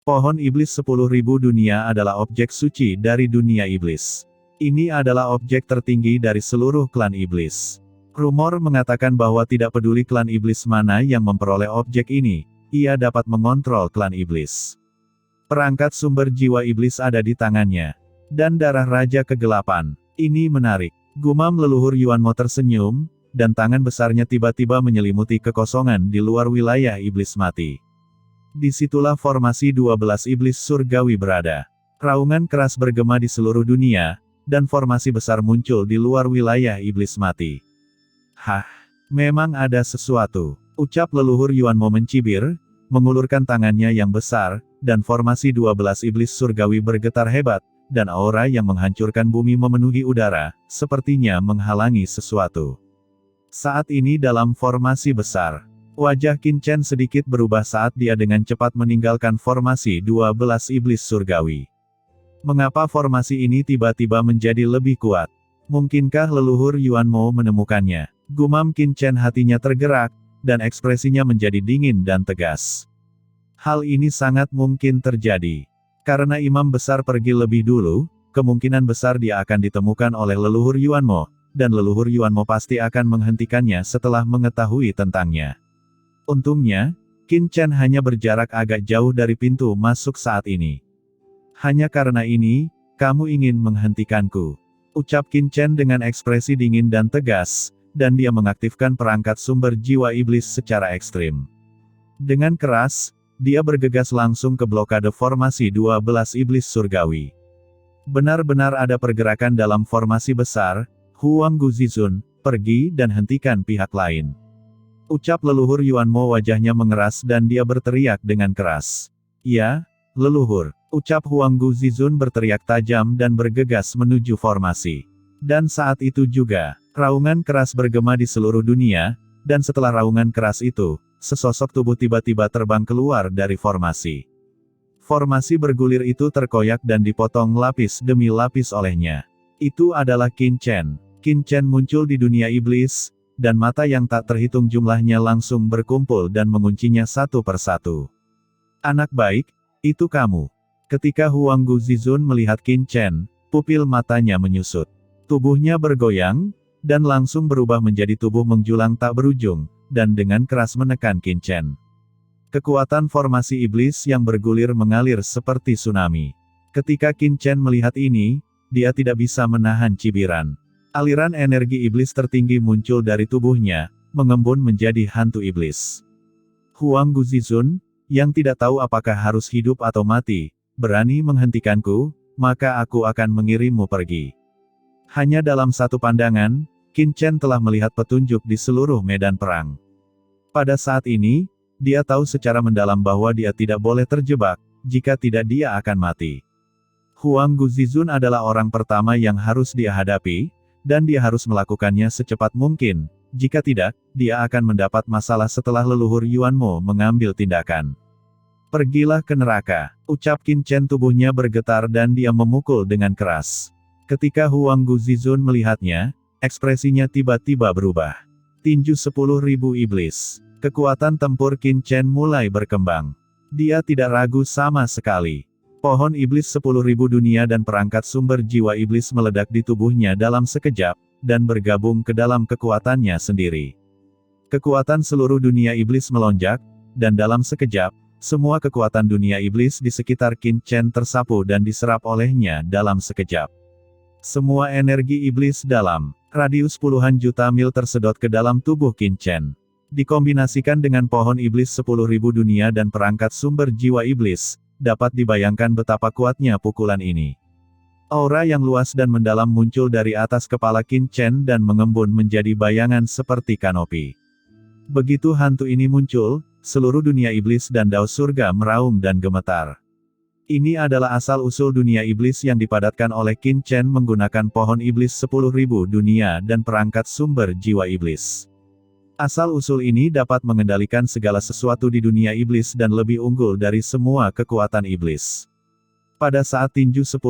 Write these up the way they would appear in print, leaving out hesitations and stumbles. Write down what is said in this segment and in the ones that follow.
Pohon iblis 10.000 dunia adalah objek suci dari dunia iblis. Ini adalah objek tertinggi dari seluruh klan iblis. Rumor mengatakan bahwa tidak peduli klan iblis mana yang memperoleh objek ini, ia dapat mengontrol klan iblis. Perangkat sumber jiwa iblis ada di tangannya. Dan darah Raja Kegelapan. Ini menarik. Gumam leluhur Yuanmo tersenyum, dan tangan besarnya tiba-tiba menyelimuti kekosongan di luar wilayah iblis mati. Disitulah formasi 12 iblis surgawi berada. Raungan keras bergema di seluruh dunia, dan formasi besar muncul di luar wilayah iblis mati. Hah, memang ada sesuatu, ucap leluhur Yuanmo mencibir, mengulurkan tangannya yang besar, dan formasi 12 iblis surgawi bergetar hebat, dan aura yang menghancurkan bumi memenuhi udara, sepertinya menghalangi sesuatu. Saat ini dalam formasi besar, wajah Qin Chen sedikit berubah saat dia dengan cepat meninggalkan formasi 12 iblis surgawi. Mengapa formasi ini tiba-tiba menjadi lebih kuat? Mungkinkah leluhur Yuanmo menemukannya? Gumam Qin Chen, hatinya tergerak, dan ekspresinya menjadi dingin dan tegas. Hal ini sangat mungkin terjadi. Karena imam besar pergi lebih dulu, kemungkinan besar dia akan ditemukan oleh leluhur Yuanmo, dan leluhur Yuanmo pasti akan menghentikannya setelah mengetahui tentangnya. Untungnya, Qin Chen hanya berjarak agak jauh dari pintu masuk saat ini. Hanya karena ini, kamu ingin menghentikanku, ucap Qin Chen dengan ekspresi dingin dan tegas, dan dia mengaktifkan perangkat sumber jiwa iblis secara ekstrim. Dengan keras, dia bergegas langsung ke blokade formasi 12 iblis surgawi. Benar-benar ada pergerakan dalam formasi besar. Huang Guzizun, pergi dan hentikan pihak lain, ucap leluhur Yuanmo. Wajahnya mengeras dan dia berteriak dengan keras. Ya, leluhur, ucap Huang Guzizun berteriak tajam dan bergegas menuju formasi. Dan saat itu juga, raungan keras bergema di seluruh dunia, dan setelah raungan keras itu, sesosok tubuh tiba-tiba terbang keluar dari formasi. Formasi bergulir itu terkoyak dan dipotong lapis demi lapis olehnya. Itu adalah Qin Chen. Qin Chen muncul di dunia iblis, dan mata yang tak terhitung jumlahnya langsung berkumpul dan menguncinya satu persatu. Anak baik, itu kamu. Ketika Huang Guzizun melihat Qin Chen, pupil matanya menyusut. Tubuhnya bergoyang, dan langsung berubah menjadi tubuh menjulang tak berujung, dan dengan keras menekan Qin Chen. Kekuatan formasi iblis yang bergulir mengalir seperti tsunami. Ketika Qin Chen melihat ini, dia tidak bisa menahan cibiran. Aliran energi iblis tertinggi muncul dari tubuhnya, mengembun menjadi hantu iblis. Huang Guzizun, yang tidak tahu apakah harus hidup atau mati, berani menghentikanku, maka aku akan mengirimmu pergi. Hanya dalam satu pandangan, Qin Chen telah melihat petunjuk di seluruh medan perang. Pada saat ini, dia tahu secara mendalam bahwa dia tidak boleh terjebak, jika tidak dia akan mati. Huang Guzizun adalah orang pertama yang harus dia hadapi, dan dia harus melakukannya secepat mungkin, jika tidak, dia akan mendapat masalah setelah leluhur Yuanmo mengambil tindakan. Pergilah ke neraka, ucap Qin Chen. Tubuhnya bergetar dan dia memukul dengan keras. Ketika Huang Guzizun melihatnya, ekspresinya tiba-tiba berubah. Tinju 10.000 iblis. Kekuatan tempur Qin Chen mulai berkembang. Dia tidak ragu sama sekali. Pohon iblis 10.000 dunia dan perangkat sumber jiwa iblis meledak di tubuhnya dalam sekejap, dan bergabung ke dalam kekuatannya sendiri. Kekuatan seluruh dunia iblis melonjak, dan dalam sekejap, semua kekuatan dunia iblis di sekitar Qin Chen tersapu dan diserap olehnya dalam sekejap. Semua energi iblis dalam radius puluhan juta mil tersedot ke dalam tubuh Qin Chen. Dikombinasikan dengan pohon iblis 10.000 dunia dan perangkat sumber jiwa iblis, dapat dibayangkan betapa kuatnya pukulan ini. Aura yang luas dan mendalam muncul dari atas kepala Qin Chen dan mengembun menjadi bayangan seperti kanopi. Begitu hantu ini muncul, seluruh dunia iblis dan dao surga meraung dan gemetar. Ini adalah asal-usul dunia iblis yang dipadatkan oleh Qin Chen menggunakan pohon iblis 10.000 dunia dan perangkat sumber jiwa iblis. Asal-usul ini dapat mengendalikan segala sesuatu di dunia iblis dan lebih unggul dari semua kekuatan iblis. Pada saat tinju 10.000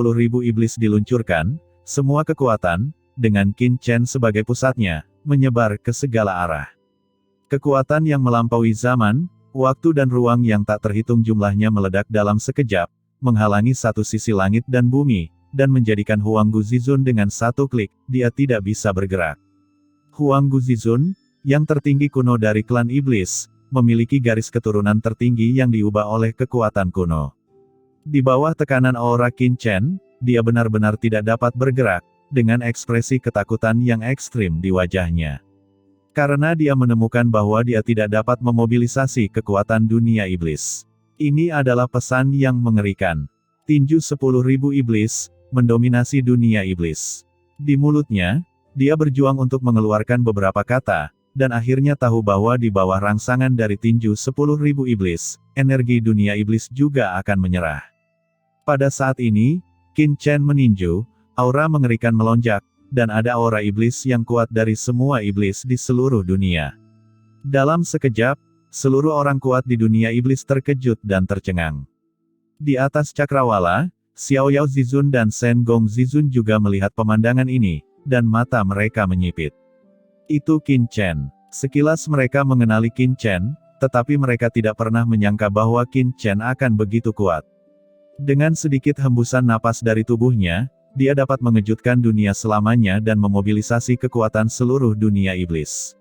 iblis diluncurkan, semua kekuatan, dengan Qin Chen sebagai pusatnya, menyebar ke segala arah. Kekuatan yang melampaui zaman, Waktu dan ruang yang tak terhitung jumlahnya meledak dalam sekejap, menghalangi satu sisi langit dan bumi, dan menjadikan Huang Guzizun dengan satu klik, dia tidak bisa bergerak. Huang Guzizun, yang tertinggi kuno dari klan iblis, memiliki garis keturunan tertinggi yang diubah oleh kekuatan kuno. Di bawah tekanan aura Qin Chen, dia benar-benar tidak dapat bergerak, dengan ekspresi ketakutan yang ekstrim di wajahnya. Karena dia menemukan bahwa dia tidak dapat memobilisasi kekuatan dunia iblis. Ini adalah pesan yang mengerikan. Tinju 10.000 iblis, mendominasi dunia iblis. Di mulutnya, dia berjuang untuk mengeluarkan beberapa kata, dan akhirnya tahu bahwa di bawah rangsangan dari tinju 10.000 iblis, energi dunia iblis juga akan menyerah. Pada saat ini, Qin Chen meninju, aura mengerikan melonjak, dan ada aura iblis yang kuat dari semua iblis di seluruh dunia. Dalam sekejap, seluruh orang kuat di dunia iblis terkejut dan tercengang. Di atas cakrawala, Xiaoyao Zizun dan Shen Gong Zizun juga melihat pemandangan ini, dan mata mereka menyipit. Itu Qin Chen. Sekilas mereka mengenali Qin Chen, tetapi mereka tidak pernah menyangka bahwa Qin Chen akan begitu kuat. Dengan sedikit hembusan napas dari tubuhnya, dia dapat mengejutkan dunia selamanya dan memobilisasi kekuatan seluruh dunia iblis.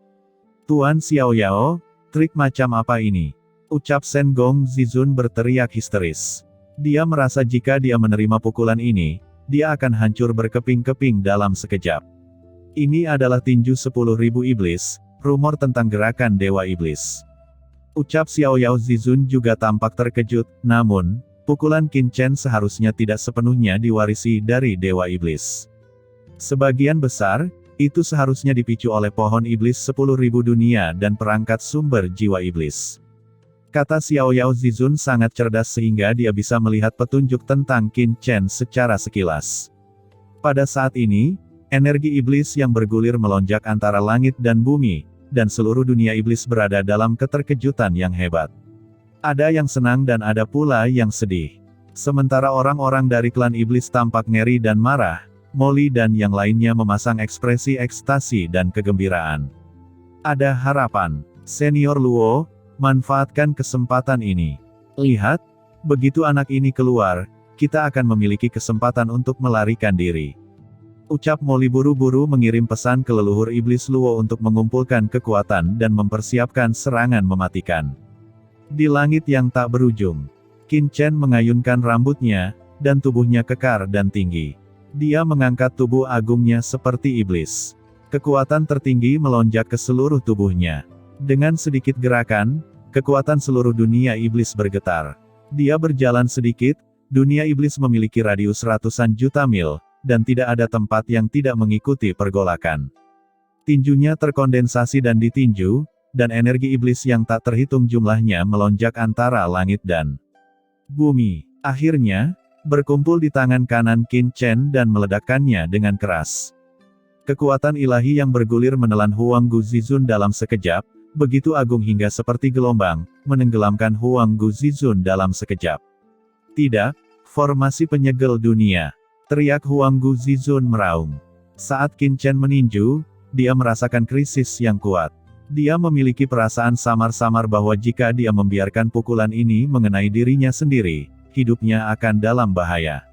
Tuan Xiaoyao, trik macam apa ini? Ucap Shen Gong Zizun berteriak histeris. Dia merasa jika dia menerima pukulan ini, dia akan hancur berkeping-keping dalam sekejap. Ini adalah tinju 10.000 iblis, rumor tentang gerakan dewa iblis. Ucap Xiaoyao Zizun juga tampak terkejut, namun, pukulan Qin Chen seharusnya tidak sepenuhnya diwarisi dari dewa iblis. Sebagian besar, itu seharusnya dipicu oleh pohon iblis 10.000 dunia dan perangkat sumber jiwa iblis. Kata Xiaoyao Zizun sangat cerdas sehingga dia bisa melihat petunjuk tentang Qin Chen secara sekilas. Pada saat ini, energi iblis yang bergulir melonjak antara langit dan bumi, dan seluruh dunia iblis berada dalam keterkejutan yang hebat. Ada yang senang dan ada pula yang sedih. Sementara orang-orang dari klan iblis tampak ngeri dan marah, Molly dan yang lainnya memasang ekspresi ekstasi dan kegembiraan. Ada harapan. Senior Luo, manfaatkan kesempatan ini. Lihat, begitu anak ini keluar, kita akan memiliki kesempatan untuk melarikan diri. Ucap Molly buru-buru mengirim pesan ke leluhur iblis Luo untuk mengumpulkan kekuatan dan mempersiapkan serangan mematikan. Di langit yang tak berujung, Qin Chen mengayunkan rambutnya, dan tubuhnya kekar dan tinggi. Dia mengangkat tubuh agungnya seperti iblis. Kekuatan tertinggi melonjak ke seluruh tubuhnya. Dengan sedikit gerakan, kekuatan seluruh dunia iblis bergetar. Dia berjalan sedikit, dunia iblis memiliki radius ratusan juta mil, dan tidak ada tempat yang tidak mengikuti pergolakan. Tinjunya terkondensasi dan ditinju, dan energi iblis yang tak terhitung jumlahnya melonjak antara langit dan bumi. Akhirnya, berkumpul di tangan kanan Qin Chen dan meledakkannya dengan keras. Kekuatan ilahi yang bergulir menelan Huang Guzizun dalam sekejap, begitu agung hingga seperti gelombang, menenggelamkan Huang Guzizun dalam sekejap. Tidak, formasi penyegel dunia. Teriak Huang Guzizun meraung. Saat Qin Chen meninju, dia merasakan krisis yang kuat. Dia memiliki perasaan samar-samar bahwa jika dia membiarkan pukulan ini mengenai dirinya sendiri, hidupnya akan dalam bahaya.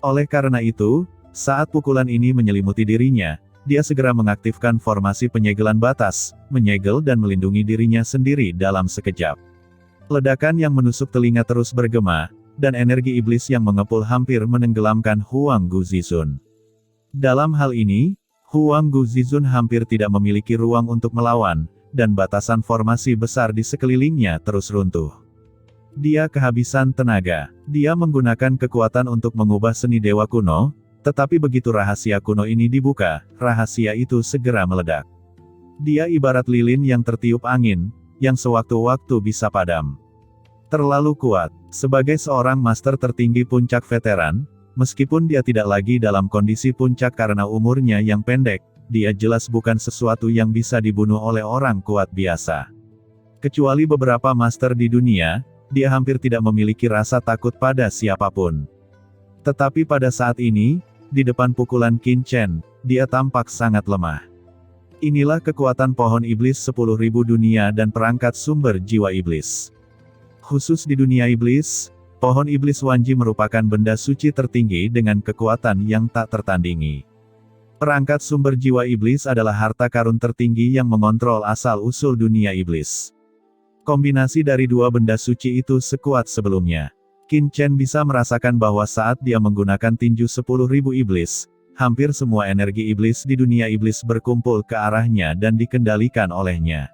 Oleh karena itu, saat pukulan ini menyelimuti dirinya, dia segera mengaktifkan formasi penyegelan batas, menyegel dan melindungi dirinya sendiri dalam sekejap. Ledakan yang menusuk telinga terus bergema, dan energi iblis yang mengepul hampir menenggelamkan Huang Guzizun. Dalam hal ini, Huang Guzizun hampir tidak memiliki ruang untuk melawan, dan batasan formasi besar di sekelilingnya terus runtuh. Dia kehabisan tenaga. Dia menggunakan kekuatan untuk mengubah seni dewa kuno, tetapi begitu rahasia kuno ini dibuka, rahasia itu segera meledak. Dia ibarat lilin yang tertiup angin, yang sewaktu-waktu bisa padam. Terlalu kuat. Sebagai seorang master tertinggi puncak veteran, meskipun dia tidak lagi dalam kondisi puncak karena umurnya yang pendek, dia jelas bukan sesuatu yang bisa dibunuh oleh orang kuat biasa. Kecuali beberapa master di dunia, dia hampir tidak memiliki rasa takut pada siapapun. Tetapi pada saat ini, di depan pukulan Qin Chen, dia tampak sangat lemah. Inilah kekuatan pohon iblis 10.000 dunia dan perangkat sumber jiwa iblis. Khusus di dunia iblis, pohon iblis Wanji merupakan benda suci tertinggi dengan kekuatan yang tak tertandingi. Perangkat sumber jiwa iblis adalah harta karun tertinggi yang mengontrol asal-usul dunia iblis. Kombinasi dari dua benda suci itu sekuat sebelumnya. Qin Chen bisa merasakan bahwa saat dia menggunakan tinju 10.000 iblis, hampir semua energi iblis di dunia iblis berkumpul ke arahnya dan dikendalikan olehnya.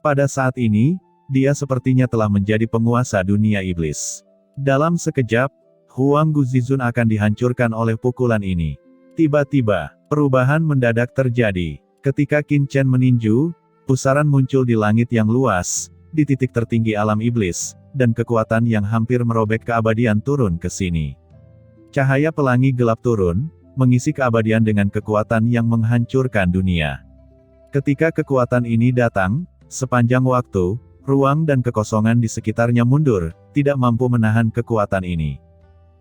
Pada saat ini, dia sepertinya telah menjadi penguasa dunia iblis. Dalam sekejap, Huang Guzizun akan dihancurkan oleh pukulan ini. Tiba-tiba, perubahan mendadak terjadi. Ketika Qin Chen meninju, pusaran muncul di langit yang luas, di titik tertinggi alam iblis, dan kekuatan yang hampir merobek keabadian turun ke sini. Cahaya pelangi gelap turun, mengisi keabadian dengan kekuatan yang menghancurkan dunia. Ketika kekuatan ini datang, sepanjang waktu, ruang dan kekosongan di sekitarnya mundur, tidak mampu menahan kekuatan ini.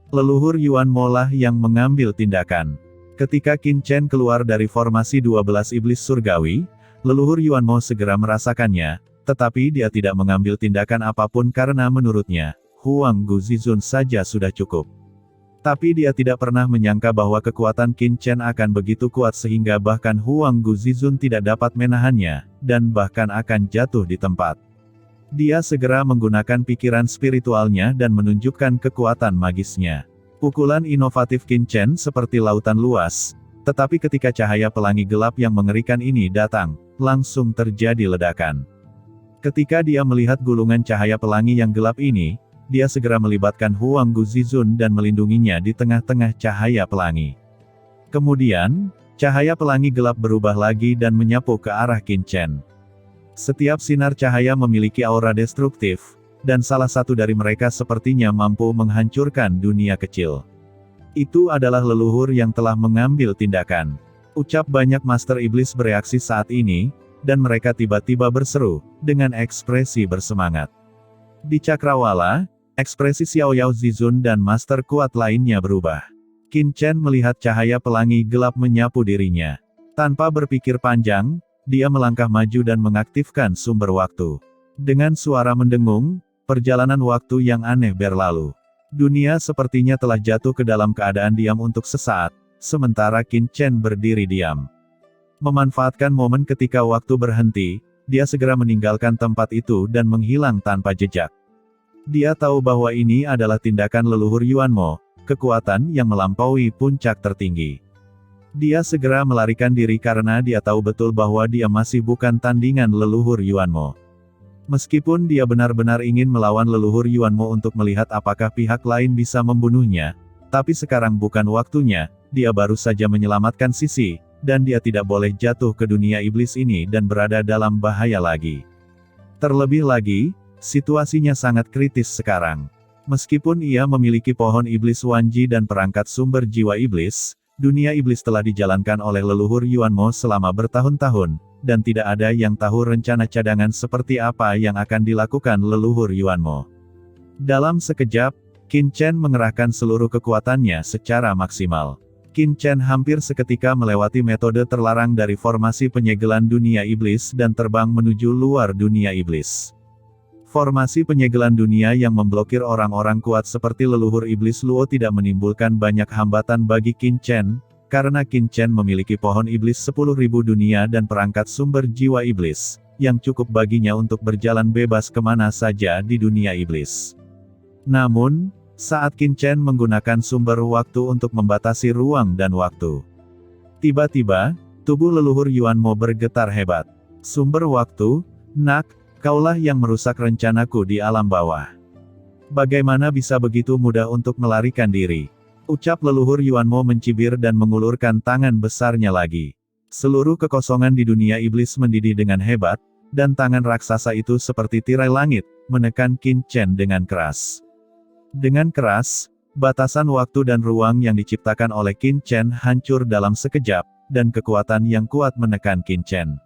Leluhur Yuan Mo lah yang mengambil tindakan. Ketika Qin Chen keluar dari formasi 12 iblis surgawi, leluhur Yuan Mo segera merasakannya, tetapi dia tidak mengambil tindakan apapun karena menurutnya, Huang Guzizun saja sudah cukup. Tapi dia tidak pernah menyangka bahwa kekuatan Qin Chen akan begitu kuat sehingga bahkan Huang Guzizun tidak dapat menahannya, dan bahkan akan jatuh di tempat. Dia segera menggunakan pikiran spiritualnya dan menunjukkan kekuatan magisnya. Pukulan inovatif Qin Chen seperti lautan luas, tetapi ketika cahaya pelangi gelap yang mengerikan ini datang, langsung terjadi ledakan. Ketika dia melihat gulungan cahaya pelangi yang gelap ini, dia segera melibatkan Huang Guzizun dan melindunginya di tengah-tengah cahaya pelangi. Kemudian, cahaya pelangi gelap berubah lagi dan menyapu ke arah Qin Chen. Setiap sinar cahaya memiliki aura destruktif, dan salah satu dari mereka sepertinya mampu menghancurkan dunia kecil. Itu adalah leluhur yang telah mengambil tindakan. Ucap banyak Master Iblis bereaksi saat ini, dan mereka tiba-tiba berseru, dengan ekspresi bersemangat. Di Cakrawala, ekspresi Xiao Yao Zizun dan Master kuat lainnya berubah. Qin Chen melihat cahaya pelangi gelap menyapu dirinya. Tanpa berpikir panjang, dia melangkah maju dan mengaktifkan sumber waktu. Dengan suara mendengung, perjalanan waktu yang aneh berlalu. Dunia sepertinya telah jatuh ke dalam keadaan diam untuk sesaat, sementara Qin Chen berdiri diam. Memanfaatkan momen ketika waktu berhenti, dia segera meninggalkan tempat itu dan menghilang tanpa jejak. Dia tahu bahwa ini adalah tindakan leluhur Yuan Mo, kekuatan yang melampaui puncak tertinggi. Dia segera melarikan diri karena dia tahu betul bahwa dia masih bukan tandingan leluhur Yuan Mo. Meskipun dia benar-benar ingin melawan leluhur Yuan Mo untuk melihat apakah pihak lain bisa membunuhnya, tapi sekarang bukan waktunya, dia baru saja menyelamatkan Sisi, dan dia tidak boleh jatuh ke dunia iblis ini dan berada dalam bahaya lagi. Terlebih lagi, situasinya sangat kritis sekarang. Meskipun ia memiliki pohon iblis Wanji dan perangkat sumber jiwa iblis, dunia iblis telah dijalankan oleh leluhur Yuan Mo selama bertahun-tahun, dan tidak ada yang tahu rencana cadangan seperti apa yang akan dilakukan leluhur Yuan Mo. Dalam sekejap, Qin Chen mengerahkan seluruh kekuatannya secara maksimal. Qin Chen hampir seketika melewati metode terlarang dari formasi penyegelan dunia iblis dan terbang menuju luar dunia iblis. Formasi penyegelan dunia yang memblokir orang-orang kuat seperti leluhur iblis Luo tidak menimbulkan banyak hambatan bagi Qin Chen, karena Qin Chen memiliki pohon iblis 10.000 dunia dan perangkat sumber jiwa iblis, yang cukup baginya untuk berjalan bebas kemana saja di dunia iblis. Namun, saat Qin Chen menggunakan sumber waktu untuk membatasi ruang dan waktu, tiba-tiba, tubuh leluhur Yuan Mo bergetar hebat. Sumber waktu, nak, kaulah yang merusak rencanaku di alam bawah. Bagaimana bisa begitu mudah untuk melarikan diri? Ucap leluhur Yuan Mo mencibir dan mengulurkan tangan besarnya lagi. Seluruh kekosongan di dunia iblis mendidih dengan hebat, dan tangan raksasa itu seperti tirai langit, menekan Qin Chen dengan keras. Dengan keras, batasan waktu dan ruang yang diciptakan oleh Qin Chen hancur dalam sekejap, dan kekuatan yang kuat menekan Qin Chen.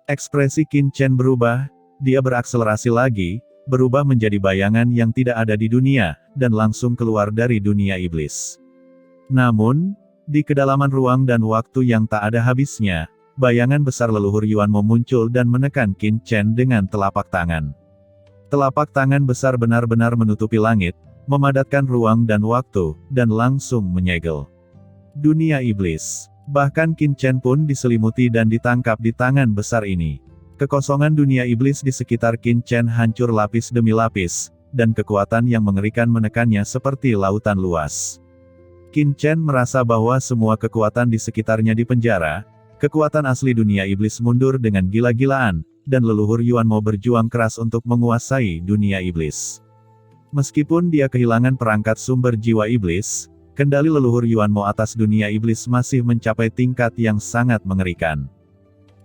Ekspresi Qin Chen berubah, dia berakselerasi lagi, berubah menjadi bayangan yang tidak ada di dunia, dan langsung keluar dari dunia iblis. Namun, di kedalaman ruang dan waktu yang tak ada habisnya, bayangan besar leluhur Yuanmo muncul dan menekan Qin Chen dengan telapak tangan. Telapak tangan besar benar-benar menutupi langit, memadatkan ruang dan waktu, dan langsung menyegel dunia iblis. Bahkan Qin Chen pun diselimuti dan ditangkap di tangan besar ini. Kekosongan dunia iblis di sekitar Qin Chen hancur lapis demi lapis, dan kekuatan yang mengerikan menekannya seperti lautan luas. Qin Chen merasa bahwa semua kekuatan di sekitarnya dipenjara, kekuatan asli dunia iblis mundur dengan gila-gilaan, dan leluhur Yuanmo berjuang keras untuk menguasai dunia iblis. Meskipun dia kehilangan perangkat sumber jiwa iblis, kendali leluhur Yuanmo atas dunia iblis masih mencapai tingkat yang sangat mengerikan.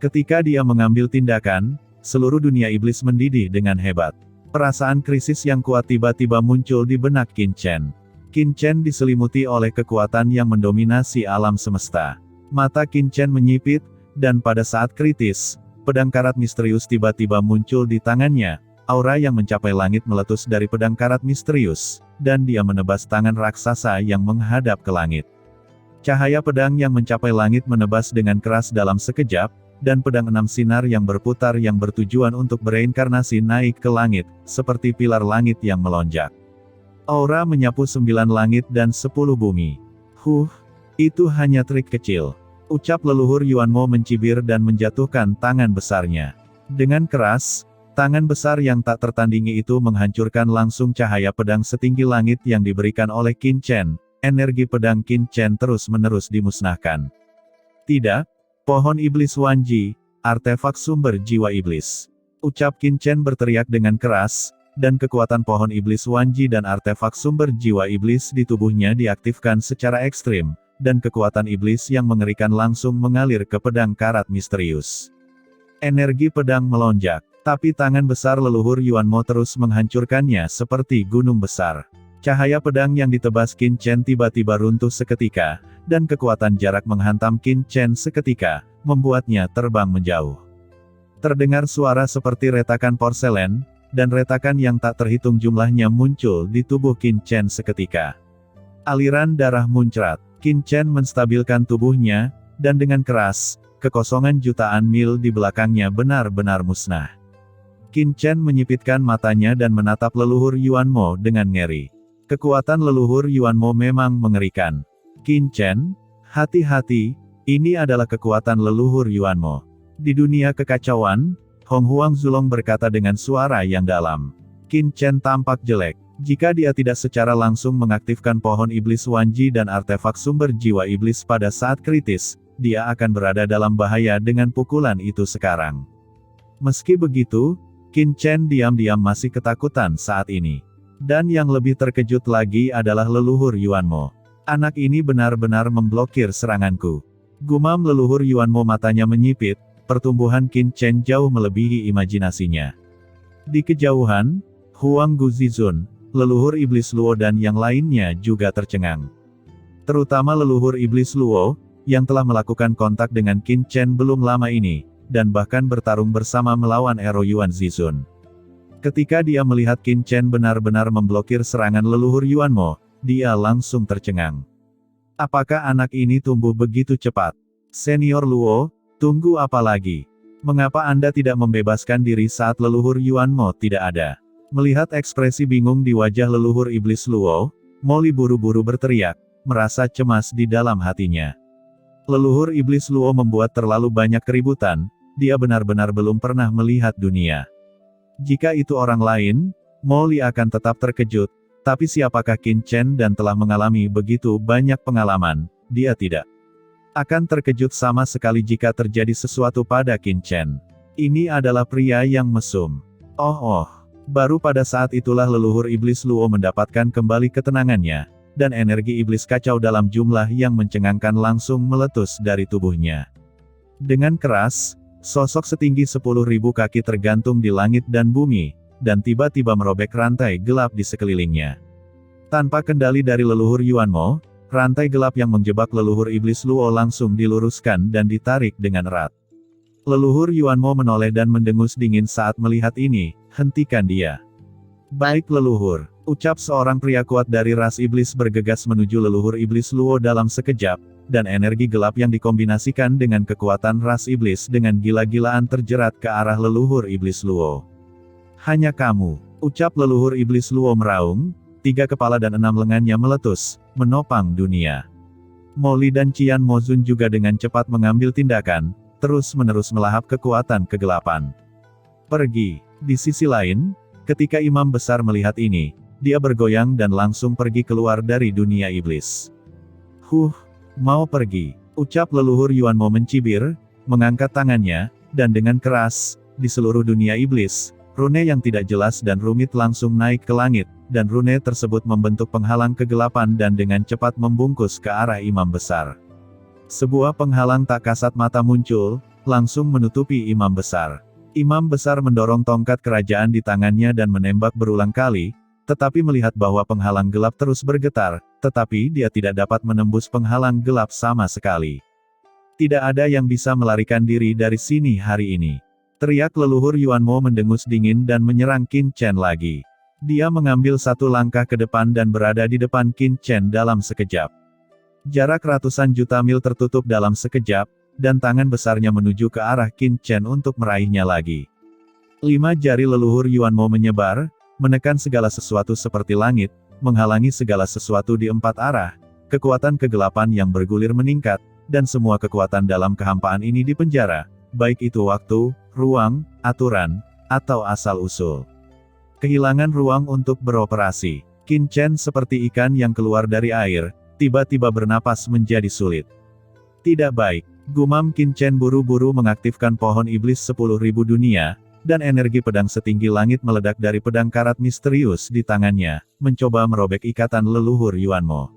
Ketika dia mengambil tindakan, seluruh dunia iblis mendidih dengan hebat. Perasaan krisis yang kuat tiba-tiba muncul di benak Qin Chen. Qin Chen diselimuti oleh kekuatan yang mendominasi alam semesta. Mata Qin Chen menyipit, dan pada saat kritis, pedang karat misterius tiba-tiba muncul di tangannya. Aura yang mencapai langit meletus dari pedang karat misterius, dan dia menebas tangan raksasa yang menghadap ke langit. Cahaya pedang yang mencapai langit menebas dengan keras dalam sekejap, dan pedang 6 sinar yang berputar yang bertujuan untuk bereinkarnasi naik ke langit, seperti pilar langit yang melonjak. Aura menyapu 9 langit dan 10 bumi. Itu hanya trik kecil. Ucap leluhur Yuanmo mencibir dan menjatuhkan tangan besarnya. Dengan keras, tangan besar yang tak tertandingi itu menghancurkan langsung cahaya pedang setinggi langit yang diberikan oleh Qin Chen. Energi pedang Qin Chen terus-menerus dimusnahkan. Tidak, pohon iblis Wanji, artefak sumber jiwa iblis. Ucap Qin Chen berteriak dengan keras, dan kekuatan pohon iblis Wanji dan artefak sumber jiwa iblis di tubuhnya diaktifkan secara ekstrim, dan kekuatan iblis yang mengerikan langsung mengalir ke pedang karat misterius. Energi pedang melonjak. Tapi tangan besar leluhur Yuanmo terus menghancurkannya seperti gunung besar. Cahaya pedang yang ditebas Qin Chen tiba-tiba runtuh seketika, dan kekuatan jarak menghantam Qin Chen seketika, membuatnya terbang menjauh. Terdengar suara seperti retakan porselen, dan retakan yang tak terhitung jumlahnya muncul di tubuh Qin Chen seketika. Aliran darah muncrat. Qin Chen menstabilkan tubuhnya, dan dengan keras, kekosongan jutaan mil di belakangnya benar-benar musnah. Qin Chen menyipitkan matanya dan menatap leluhur Yuanmo dengan ngeri. Kekuatan leluhur Yuanmo memang mengerikan. Qin Chen, hati-hati, ini adalah kekuatan leluhur Yuanmo. Di dunia kekacauan, Hong Huang Zulong berkata dengan suara yang dalam. Qin Chen tampak jelek. Jika dia tidak secara langsung mengaktifkan pohon iblis Wanji dan artefak sumber jiwa iblis pada saat kritis, dia akan berada dalam bahaya dengan pukulan itu sekarang. Meski begitu, Qin Chen diam-diam masih ketakutan saat ini. Dan yang lebih terkejut lagi adalah leluhur Yuanmo. Anak ini benar-benar memblokir seranganku. Gumam leluhur Yuanmo, matanya menyipit, pertumbuhan Qin Chen jauh melebihi imajinasinya. Di kejauhan, Huang Guzizun, leluhur iblis Luo dan yang lainnya juga tercengang. Terutama leluhur iblis Luo, yang telah melakukan kontak dengan Qin Chen belum lama ini, dan bahkan bertarung bersama melawan Ero Yuan Zizun. Ketika dia melihat Qin Chen benar-benar memblokir serangan leluhur Yuanmo, dia langsung tercengang. Apakah anak ini tumbuh begitu cepat? Senior Luo, tunggu apa lagi? Mengapa Anda tidak membebaskan diri saat leluhur Yuanmo tidak ada? Melihat ekspresi bingung di wajah leluhur iblis Luo, Molly buru-buru berteriak, merasa cemas di dalam hatinya. Leluhur iblis Luo membuat terlalu banyak keributan, dia benar-benar belum pernah melihat dunia. Jika itu orang lain, Molly akan tetap terkejut, tapi siapakah Qin Chen dan telah mengalami begitu banyak pengalaman, dia tidak akan terkejut sama sekali jika terjadi sesuatu pada Qin Chen. Ini adalah pria yang mesum. Baru pada saat itulah leluhur iblis Luo mendapatkan kembali ketenangannya, dan energi iblis kacau dalam jumlah yang mencengangkan langsung meletus dari tubuhnya. Dengan keras, sosok setinggi 10.000 kaki tergantung di langit dan bumi, dan tiba-tiba merobek rantai gelap di sekelilingnya. Tanpa kendali dari leluhur Yuanmo, rantai gelap yang menjebak leluhur iblis Luo langsung diluruskan dan ditarik dengan erat. Leluhur Yuanmo menoleh dan mendengus dingin saat melihat ini, hentikan dia. Baik leluhur, ucap seorang pria kuat dari ras iblis bergegas menuju leluhur iblis Luo dalam sekejap, dan energi gelap yang dikombinasikan dengan kekuatan ras iblis dengan gila-gilaan terjerat ke arah leluhur iblis Luo. Hanya kamu, ucap leluhur iblis Luo meraung, 3 kepala dan 6 lengannya meletus, menopang dunia. Mo Li dan Qian Mozun juga dengan cepat mengambil tindakan, terus-menerus melahap kekuatan kegelapan. Pergi. Di sisi lain, ketika imam besar melihat ini, dia bergoyang dan langsung pergi keluar dari dunia iblis. Mau pergi, ucap leluhur Yuan Mo mencibir, mengangkat tangannya, dan dengan keras, di seluruh dunia iblis, rune yang tidak jelas dan rumit langsung naik ke langit, dan rune tersebut membentuk penghalang kegelapan dan dengan cepat membungkus ke arah imam besar. Sebuah penghalang tak kasat mata muncul, langsung menutupi imam besar. Imam besar mendorong tongkat kerajaan di tangannya dan menembak berulang kali, tetapi melihat bahwa penghalang gelap terus bergetar, tetapi dia tidak dapat menembus penghalang gelap sama sekali. Tidak ada yang bisa melarikan diri dari sini hari ini. Teriak leluhur Yuan Mo mendengus dingin dan menyerang Qin Chen lagi. Dia mengambil 1 langkah ke depan dan berada di depan Qin Chen dalam sekejap. Jarak ratusan juta mil tertutup dalam sekejap, dan tangan besarnya menuju ke arah Qin Chen untuk meraihnya lagi. 5 jari leluhur Yuan Mo menyebar, menekan segala sesuatu seperti langit, menghalangi segala sesuatu di 4 arah, kekuatan kegelapan yang bergulir meningkat, dan semua kekuatan dalam kehampaan ini dipenjara, baik itu waktu, ruang, aturan, atau asal-usul. Kehilangan ruang untuk beroperasi. Qin Chen seperti ikan yang keluar dari air, tiba-tiba bernapas menjadi sulit. Tidak baik, gumam Qin Chen buru-buru mengaktifkan pohon iblis 10.000 dunia, dan energi pedang setinggi langit meledak dari pedang karat misterius di tangannya, mencoba merobek ikatan leluhur Yuan Mo.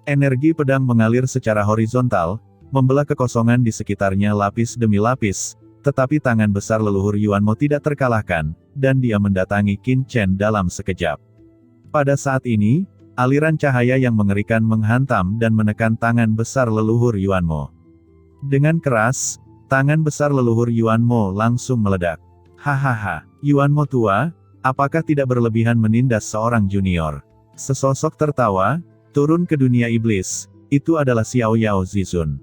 Energi pedang mengalir secara horizontal, membelah kekosongan di sekitarnya lapis demi lapis, tetapi tangan besar leluhur Yuan Mo tidak terkalahkan, dan dia mendatangi Qin Chen dalam sekejap. Pada saat ini, aliran cahaya yang mengerikan menghantam dan menekan tangan besar leluhur Yuan Mo. Dengan keras, tangan besar leluhur Yuan Mo langsung meledak. Hahaha, Yuan Mo tua, apakah tidak berlebihan menindas seorang junior? Sesosok tertawa, turun ke dunia iblis, itu adalah Xiao Yao Zizun.